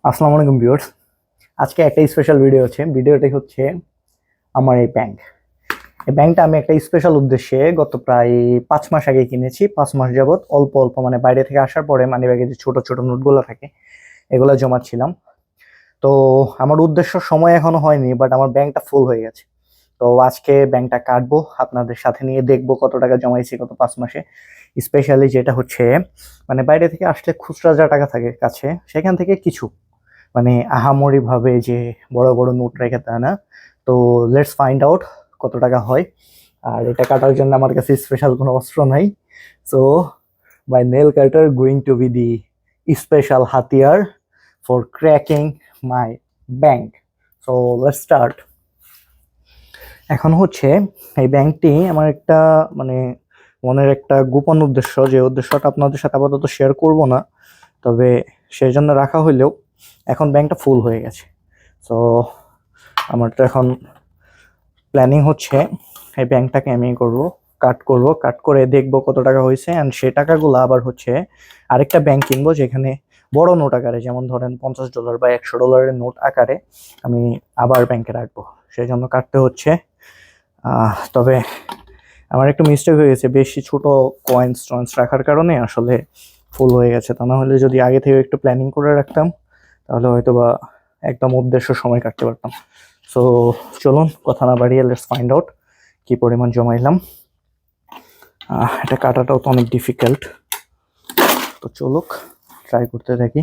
আসসালামু আলাইকুম ভিউয়ার্স। আজকে একটা স্পেশাল ভিডিও আছে। ভিডিওটি হচ্ছে আমার এই ব্যাংকটা আমি একটা স্পেশাল উদ্দেশ্যে গত প্রায় 5 মাস আগে কিনেছি। 5 মাস যাবত অল্প অল্প মানে বাইরে থেকে আসার পরে মানিব্যাগে যে ছোট ছোট নোটগুলো থাকে এগুলো জমাচ্ছিলাম। তো আমার উদ্দেশ্য সময় এখনো হয়নি, বাট আমার ব্যাংকটা ফুল হয়ে গেছে। তো আজকে ব্যাংকটা কাটবো, আপনাদের সাথে নিয়ে দেখবো কত টাকা জমাইছি গত 5 মাসে। স্পেশালি যেটা হচ্ছে মানে বাইরে থেকে আসলে খুচরা যা টাকা থাকে কাছে, সেখান থেকে কিছু মানে আহামরি ভাবে যে বড় বড় নোট রেখে তা না। তো লেটস ফাইন্ড আউট কত টাকা হয়। আর এটা কাটার জন্য আমার কাছে স্পেশাল কোনো অস্ত্র নাই। So my nail cutter going to be the special হাতিয়ার for cracking my bank. So let's start. এখন হচ্ছে এই ব্যাংকটি আমার একটা মানে মনের একটা গোপন উদ্দেশ্য, যে উদ্দেশ্যটা আপনাদের সাথে আপাতত শেয়ার করব না, তবে সেই জন্য রাখা হইলেও এখন ব্যাংকটা ফুল হয়ে গেছে। সো আমার তো এখন প্ল্যানিং হচ্ছে এই ব্যাংকটাকে আমি কাট করে দেখবো কত টাকা হয়েছে, অ্যান্ড সেই টাকাগুলো আবার হচ্ছে আরেকটা ব্যাংক কিনবো যেখানে বড় নোট আকারে, যেমন ধরেন $50 বা $100 নোট আকারে আমি আবার ব্যাংকে রাখবো। সেই জন্য কাটতে হচ্ছে। তবে আমার একটু মিস্টেক হয়ে গেছে, বেশি ছোট কয়েন্স টয়েন্স রাখার কারণে আসলে ফুল হয়ে গেছে। তা না হলে যদি আগে থেকে একটু প্ল্যানিং করে রাখতাম তাহলে হয়তো বা একদম উদ্দেশ্য সময় কাটতে পারতাম। সো চলুন কথা না বাড়িয়ে লেটস ফাইন্ড আউট কি পরিমাণ জমাইলাম। এটা কাটাটাও তো অনেক ডিফিকাল্ট, তো চলুক ট্রাই করতে থাকি।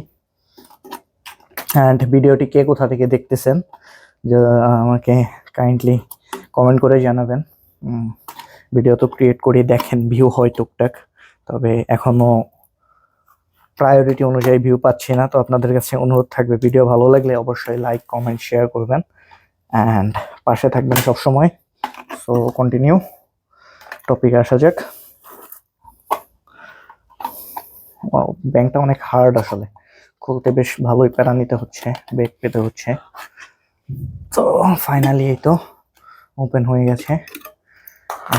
অ্যান্ড ভিডিওটি কে কোথা থেকে দেখতেছেন যে আমাকে কাইন্ডলি কমেন্ট করে জানাবেন। ভিডিও তো ক্রিয়েট করে দেখেন, ভিউ হয় টুকটাক, তবে এখনো প্রায়োরিটি অনুযায়ী ভিউ পাচ্ছি না। তো আপনাদের কাছে অনুরোধ থাকবে, ভিডিও ভালো লাগলে অবশ্যই লাইক কমেন্ট শেয়ার করবেন অ্যান্ড পাশে থাকবেন সবসময়। সো কন্টিনিউ, টপিকে আসা যাক। ব্যাংকটা অনেক হার্ড আসলে, খুলতে বেশ ভালোই প্যারা নিতে হচ্ছে, বেগ পেতে হচ্ছে। তো ফাইনালি এই তো ওপেন হয়ে গেছে।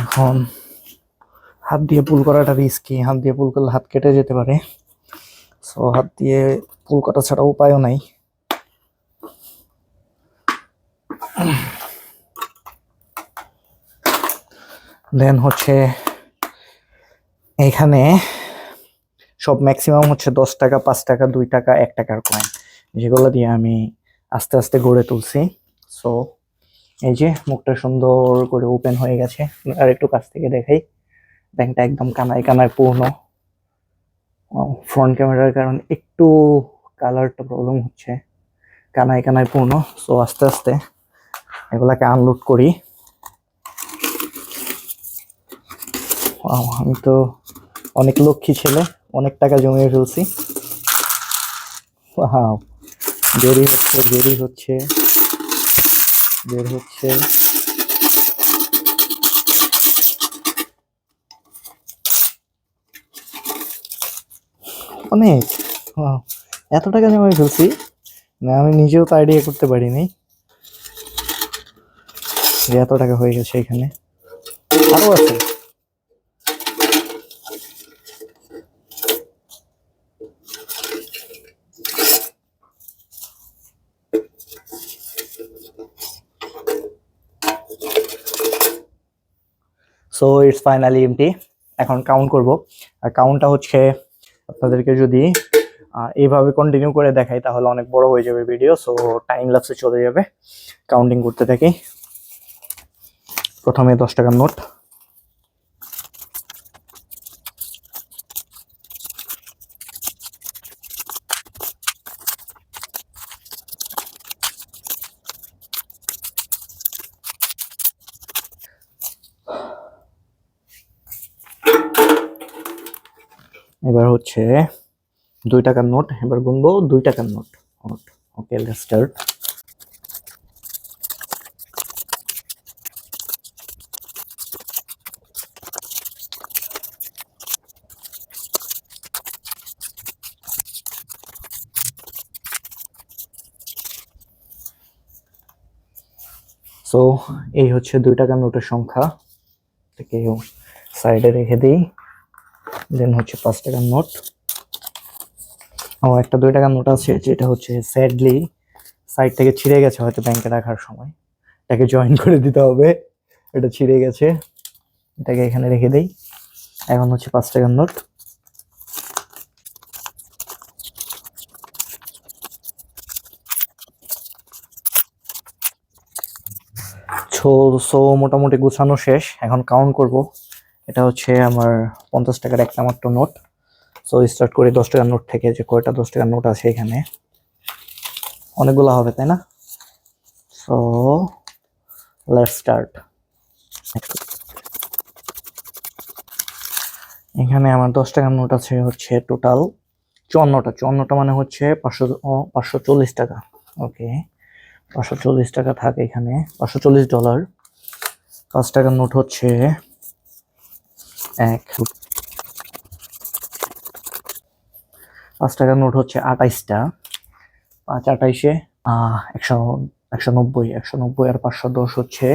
এখন হাত দিয়ে পুল করাটা রিস্কি, হাত দিয়ে পুল করলে হাত কেটে যেতে পারে। সো হাত দিয়ে পুল করা ছাড়া উপায়ও নাই। দেন হচ্ছে এখানে সব ম্যাক্সিমাম হচ্ছে 10 টাকা, 5 টাকা, 2 টাকা, 1 টাকার কয়েন, যেগুলো দিয়ে আমি আস্তে আস্তে গড়ে তুলছি। সো এই যে মুখটা সুন্দর করে ওপেন হয়ে গেছে। আর একটু কাছ থেকে দেখাই, ব্যাংকটা একদম কানায় কানায় পূর্ণ। ফ্রন্ট ক্যামেরার কারণে একটু কালারটা প্রবলেম হচ্ছে, কানায় কানায় পূর্ণ। সো আস্তে আস্তে এগুলাকে আনলোড করি। আমি তো অনেক লক্ষ্মী ছেলে, অনেক টাকা জমিয়ে ফেলছি। দেরি হচ্ছে বের হচ্ছে। অনেক এত টাকা জমিয়ে ফেলছি না, আমি নিজেও তো আইডিয়া করতে পারিনি যে এত টাকা হয়ে গেছে। এখানে আরো আছে। So it's finally empty. এখন কাউন্ট করব, আর কাউন্টটা হচ্ছে আপনাদেরকে যদি এইভাবে কন্টিনিউ করে দেখাই তাহলে অনেক বড় হয়ে যাবে ভিডিও। সো টাইম ল্যাপসে চলে যাবে। কাউন্টিং করতে থাকি। প্রথমে 10 টাকার নোট, এবার হচ্ছে 2 টাকার নোট। এবার গুনবো 2 টাকার note. Okay, let's start. So এই হচ্ছে 2 টাকার নোটের সংখ্যা, থেকে সাইডে রেখে দিই। দেন হচ্ছে 5 টাকার নোট, ও একটা 2 টাকার নোট আছে, যেটা হচ্ছে স্যাডলি সাইড থেকে ছিঁড়ে গেছে, হয়তো ব্যাংকে রাখার সময় এটাকে জয়েন করে দিতে হবে। এটা ছিঁড়ে গেছে, এটাকে এখানে রেখে দেই। এখন হচ্ছে 5 টাকার নোট। সো মোটামুটি গুছানো শেষ, এখন কাউন্ট করব। এটা হচ্ছে আমার 50 টাকার একটা মাত্র নোট। সো স্টার্ট করি 10 টাকার নোট থেকে, যে কয়টা 10 টাকার নোট আছে এখানে। অনেকগুলো হবে তাই না? So let's start. এখানে আমার 10 টাকার নোট আছে হচ্ছে টোটাল 54টা। 54টা মানে হচ্ছে 540 টাকা। ওকে, 540 টাকা থাকে এখানে, $540। 5 টাকার নোট হচ্ছে এক 5 টাকার নোট হচ্ছে 28টা। 5 28-এ 100, 190, 190 আর 510 হচ্ছে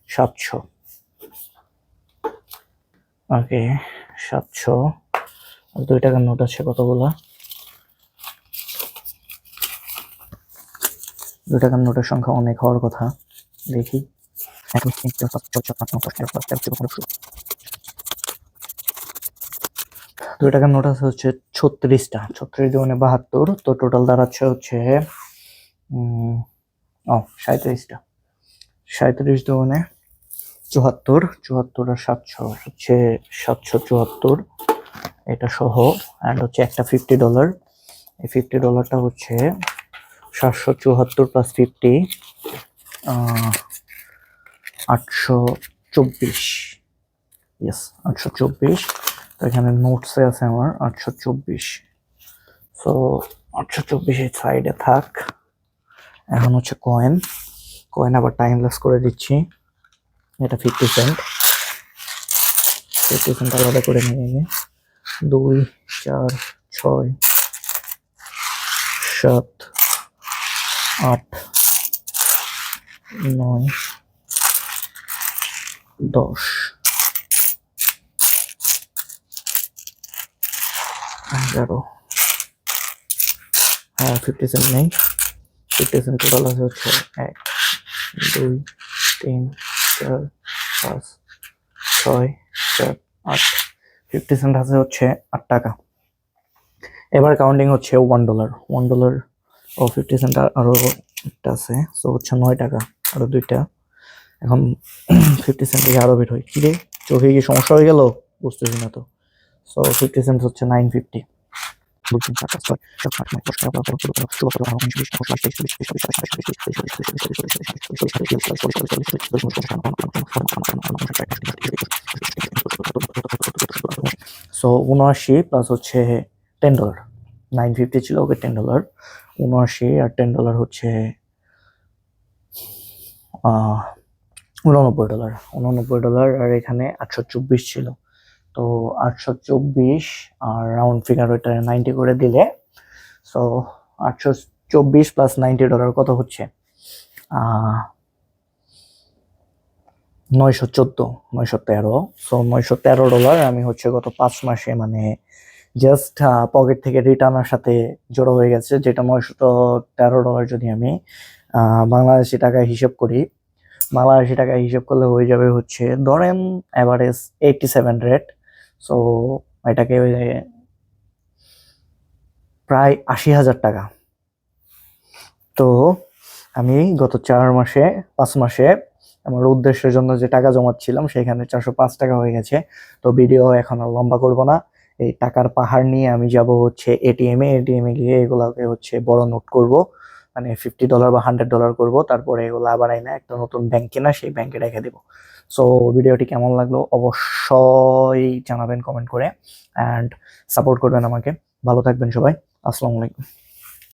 700। ওকে, 700। আর 2 টাকার নোট আছে কতগুলা? 2 টাকার নোটের সংখ্যা অনেক হওয়ার কথা, দেখি। 2 টাকার নোট আছে হচ্ছে 36টা। 36 দুগুণে 72, তো টোটাল দাঁড়াচ্ছে হচ্ছে 37টা। 37 দুগুণে 74, 74 আর 700 হচ্ছে 774, এটা সহ। অ্যান্ড হচ্ছে একটা $50। এই $50টা হচ্ছে 774 প্লাস 50, 824। ইয়েস, 824। তো এখানে নোটসে আছে আমার 824। সো 824 এই সাইডে থাক। এখন হচ্ছে কয়েন। কয়েন আবার টাইমলেস করে দিচ্ছি। এটা 50 সেন্ট। 50 সেন্ট আলাদা করে নিয়ে 2 4 6 7 8 9 10 11। হ্যাঁ, 50 সেন্ট নেই। 50 সেন্ট টোটাল আছে হচ্ছে 1 2 3 4 5 6 7 8। 50 সেন্ট আছে হচ্ছে 8 টাকা। এবার কাউন্টিং হচ্ছে $1। $1 ও 50 সেন্ট আরো একটা আছে, সো হচ্ছে 9 টাকা। আরো 2টা। এখন 50 সেন্ট থেকে আরো বের হয়। কি রে, চোখে কি সমস্যা হয়ে গেল? বুঝতেছি না তো। সো 50 সেন্ট হচ্ছে 950। সো 79 প্লাস হচ্ছে $10। 950 ছিল, ওকে $10। 79 আর $10 হচ্ছে $89। $89 আর এখানে 824 ছিল। তো 824 আর রাউন্ড ফিগার ওইটা 90 করে দিলে, সো 824 প্লাস $90 কত হচ্ছে? 914, 913। সো $913 আমি হচ্ছে গত 5 মাসে মানে জাস্ট পকেট থেকে রিটার্নের সাথে জড়ো হয়ে গেছে, যেটা $913 যদি আমি বাংলাদেশি টাকায় হিসেব করি, বাংলাদেশি টাকায় হিসেব করলে হয়ে যাবে হচ্ছে ধরেন অ্যাভারেজ 87 রেট। সো এটাকে প্রায় 80,000 টাকা। তো আমি গত 5 মাসে আমার উদ্দেশ্যের জন্য যে টাকা জমাচ্ছিলাম সেখানে 405 টাকা হয়ে গেছে। তো ভিডিও এখন আর লম্বা করব না। এই টাকার পাহাড় নিয়ে আমি যাব হচ্ছে এটিএম এ গিয়ে এগুলাকে হচ্ছে বড় নোট করব, মানে $50 বা $100 করব। তারপরে এগুলো আবার আইনা একটা নতুন ব্যাংক কেনা, সেই ব্যাংকে রেখে দেব। সো ভিডিওটি কেমন লাগলো অবশ্যই জানাবেন কমেন্ট করে, অ্যান্ড সাপোর্ট করবেন আমাকে। ভালো থাকবেন সবাই। আসসালামু আলাইকুম।